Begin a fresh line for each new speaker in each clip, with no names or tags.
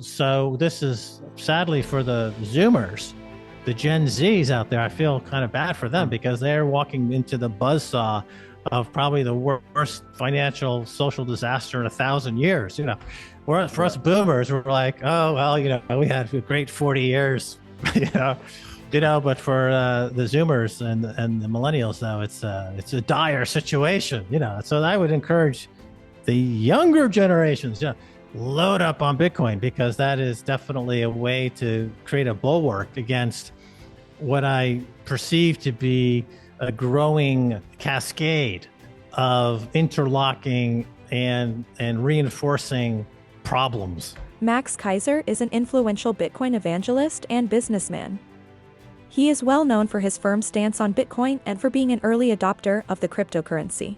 So this is sadly for the Zoomers, the Gen Zs out there. I feel kind of bad for them because they're walking into the buzzsaw of probably the worst financial social disaster in 1,000 years. Whereas for us boomers, we're like, oh well, we had a great 40 years, you know. But for the Zoomers and the millennials, though, it's a dire situation. So I would encourage the younger generations, load up on Bitcoin, because that is definitely a way to create a bulwark against what I perceive to be a growing cascade of interlocking and reinforcing problems.
Max Keiser is an influential Bitcoin evangelist and businessman. He is well known for his firm stance on Bitcoin and for being an early adopter of the cryptocurrency.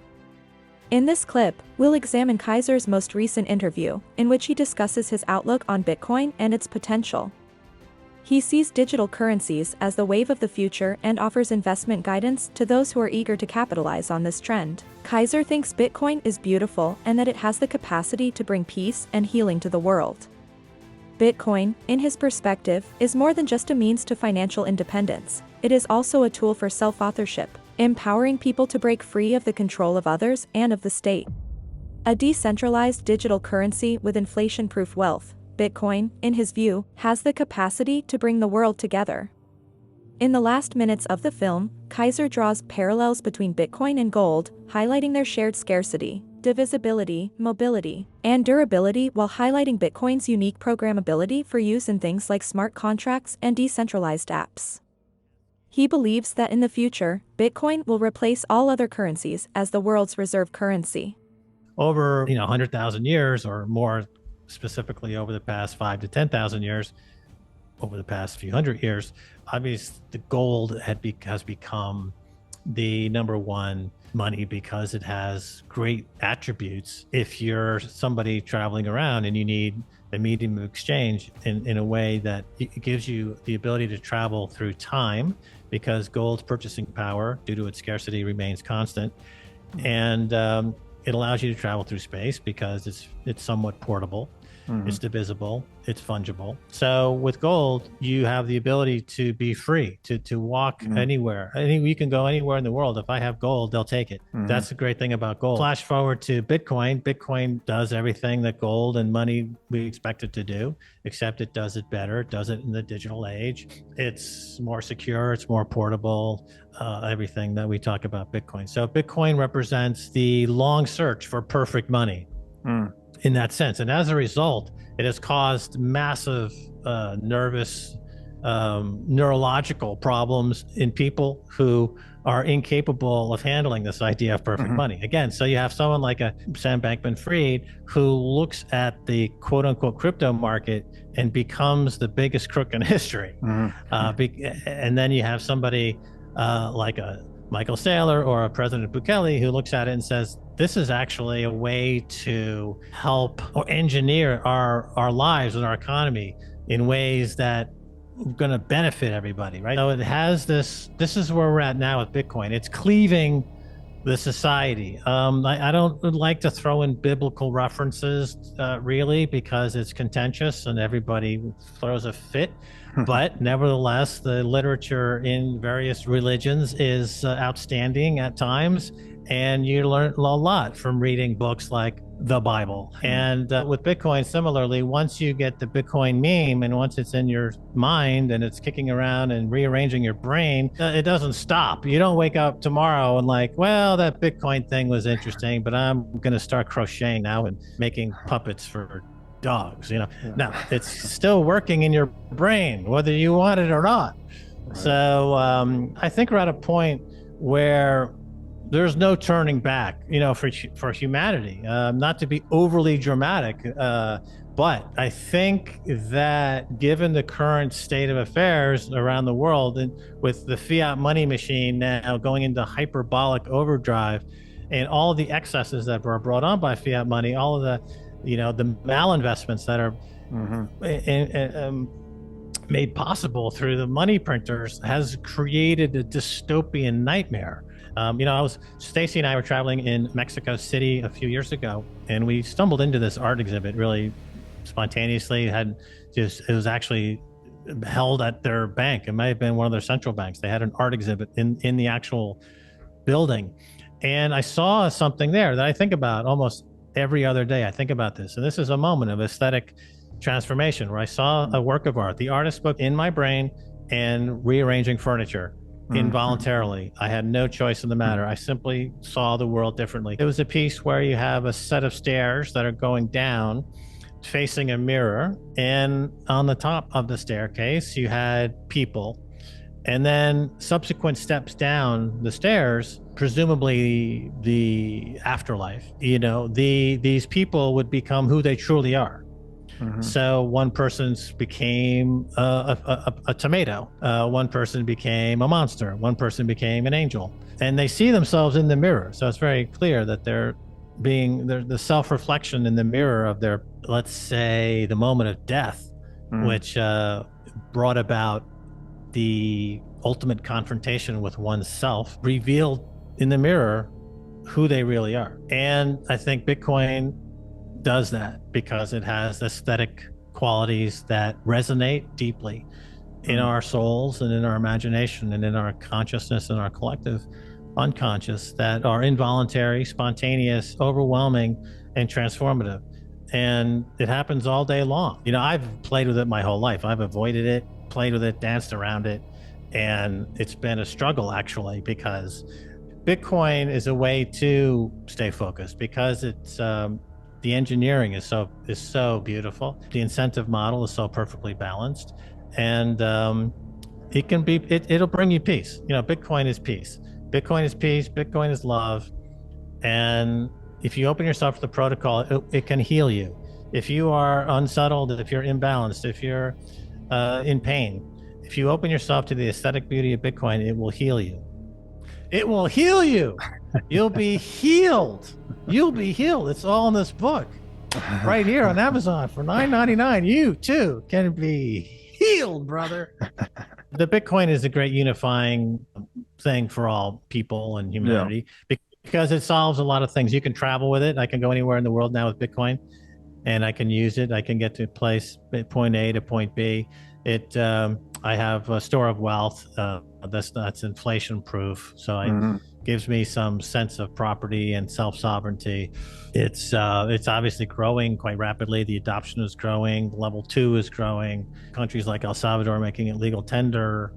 In this clip, we'll examine Keiser's most recent interview, in which he discusses his outlook on Bitcoin and its potential. He sees digital currencies as the wave of the future and offers investment guidance to those who are eager to capitalize on this trend. Keiser thinks Bitcoin is beautiful and that it has the capacity to bring peace and healing to the world. Bitcoin, in his perspective, is more than just a means to financial independence. It is also a tool for self-authorship, empowering people to break free of the control of others and of the state. A decentralized digital currency with inflation-proof wealth, Bitcoin, in his view, has the capacity to bring the world together. In the last minutes of the film, Keiser draws parallels between Bitcoin and gold, highlighting their shared scarcity, divisibility, mobility, and durability, while highlighting Bitcoin's unique programmability for use in things like smart contracts and decentralized apps. He believes that in the future, Bitcoin will replace all other currencies as the world's reserve currency.
Over 100,000 years, or more specifically over the past 5 to 10,000 years, over the past few hundred years, obviously the gold has become the number one money because it has great attributes. If you're somebody traveling around and you need a medium of exchange in a way that it gives you the ability to travel through time, because gold's purchasing power due to its scarcity remains constant, and it allows you to travel through space because it's somewhat portable. It's divisible, it's fungible. So with gold, you have the ability to be free, to walk anywhere. I think you can go anywhere in the world. If I have gold, they'll take it. That's the great thing about gold. Flash forward to Bitcoin. Bitcoin does everything that gold and money we expect it to do, except it does it better. It does it in the digital age. It's more secure, it's more portable, everything that we talk about Bitcoin. So Bitcoin represents the long search for perfect money. In that sense. And as a result, it has caused massive neurological problems in people who are incapable of handling this idea of perfect money. Again, so you have someone like a Sam Bankman-Fried who looks at the quote unquote crypto market and becomes the biggest crook in history. And then you have somebody like a Michael Saylor or a President Bukele who looks at it and says, this is actually a way to help or engineer our lives and our economy in ways that are going to benefit everybody, right? So it has this is where we're at now with Bitcoin. It's cleaving the society. I don't like to throw in biblical references really, because it's contentious and everybody throws a fit. But nevertheless, the literature in various religions is outstanding at times. And you learn a lot from reading books like the Bible. And with Bitcoin, similarly, once you get the Bitcoin meme and once it's in your mind and it's kicking around and rearranging your brain, it doesn't stop. You don't wake up tomorrow and like, well, that Bitcoin thing was interesting, but I'm going to start crocheting now and making puppets for dogs. No, it's still working in your brain, whether you want it or not. Right. So I think we're at a point where there's no turning back, for humanity. Not to be overly dramatic, but I think that given the current state of affairs around the world, and with the fiat money machine now going into hyperbolic overdrive, and all the excesses that were brought on by fiat money, all of the, the malinvestments that are made possible through the money printers, has created a dystopian nightmare. Stacy and I were traveling in Mexico City a few years ago, and we stumbled into this art exhibit really spontaneously had just, it was actually held at their bank. It may have been one of their central banks. They had an art exhibit in the actual building. And I saw something there that I think about almost every other day. I think about this. And this is a moment of aesthetic transformation where I saw a work of art. The artist spoke in my brain and rearranging furniture involuntarily. I had no choice in the matter. I simply saw the world differently. It was a piece where you have a set of stairs that are going down facing a mirror. And on the top of the staircase, you had people. And then subsequent steps down the stairs, presumably the afterlife, these people would become who they truly are. So one person became a tomato, one person became a monster, one person became an angel, and they see themselves in the mirror. So it's very clear that they're the self-reflection in the mirror of their, let's say, the moment of death, which brought about the ultimate confrontation with oneself, revealed in the mirror who they really are. And I think Bitcoin does that because it has aesthetic qualities that resonate deeply in our souls and in our imagination and in our consciousness and our collective unconscious, that are involuntary, spontaneous, overwhelming, and transformative. And it happens all day long. I've played with it my whole life. I've avoided it, played with it, danced around it. And it's been a struggle, actually, because Bitcoin is a way to stay focused, because it's the engineering is so beautiful. The incentive model is so perfectly balanced, and it'll bring you peace. Bitcoin is peace. Bitcoin is peace. Bitcoin is love. And if you open yourself to the protocol, it can heal you. If you are unsettled, if you're imbalanced, if you're in pain, if you open yourself to the aesthetic beauty of Bitcoin, it will heal you. It will heal you. You'll be healed. You'll be healed. It's all in this book right here on Amazon for $9.99. You too can be healed, brother. The Bitcoin is a great unifying thing for all people and humanity, because it solves a lot of things. You can travel with it. I can go anywhere in the world now with Bitcoin, and I can use it. I can get to point A to point B. I have a store of wealth that's inflation proof, so it gives me some sense of property and self-sovereignty. It's obviously growing quite rapidly. The adoption is growing. Level 2 is growing. Countries like El Salvador making it legal tender.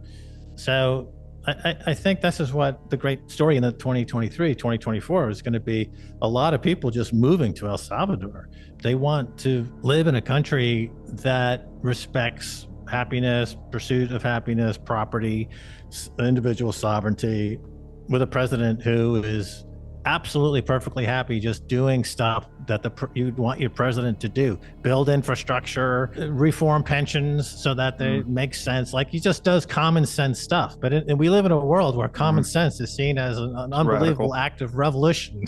So I think this is what the great story in the 2023, 2024 is going to be. A lot of people just moving to El Salvador. They want to live in a country that respects happiness, pursuit of happiness, property, individual sovereignty, with a president who is absolutely perfectly happy just doing stuff that you'd want your president to do. Build infrastructure, reform pensions so that they make sense. Like, he just does common sense stuff. But we live in a world where common sense is seen as an unbelievable act of revolution.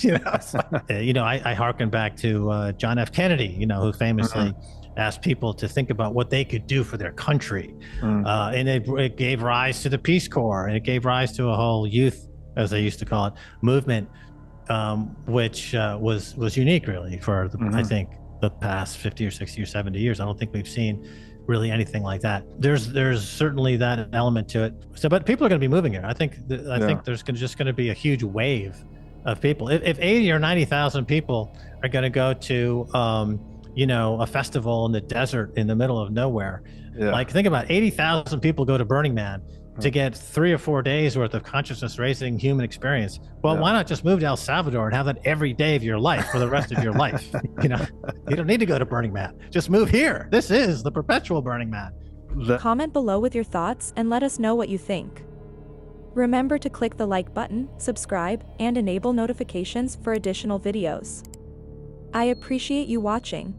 I hearken back to John F. Kennedy, who famously asked people to think about what they could do for their country. And it gave rise to the Peace Corps, and it gave rise to a whole youth, as they used to call it, movement, which was unique, really, for I think the past 50 or 60 or 70 years. I don't think we've seen really anything like that. There's certainly that element to it. So, but people are going to be moving here. I think there's just going to be a huge wave of people. If 80 or 90,000 people are going to go to a festival in the desert in the middle of nowhere, like, think about 80,000 people go to Burning Man to get 3 or 4 days worth of consciousness raising human experience. Well, why not just move to El Salvador and have that every day of your life for the rest of your life? You don't need to go to Burning Man. Just move here. This is the perpetual Burning Man.
Comment below with your thoughts and let us know what you think. Remember to click the like button, subscribe, and enable notifications for additional videos. I appreciate you watching.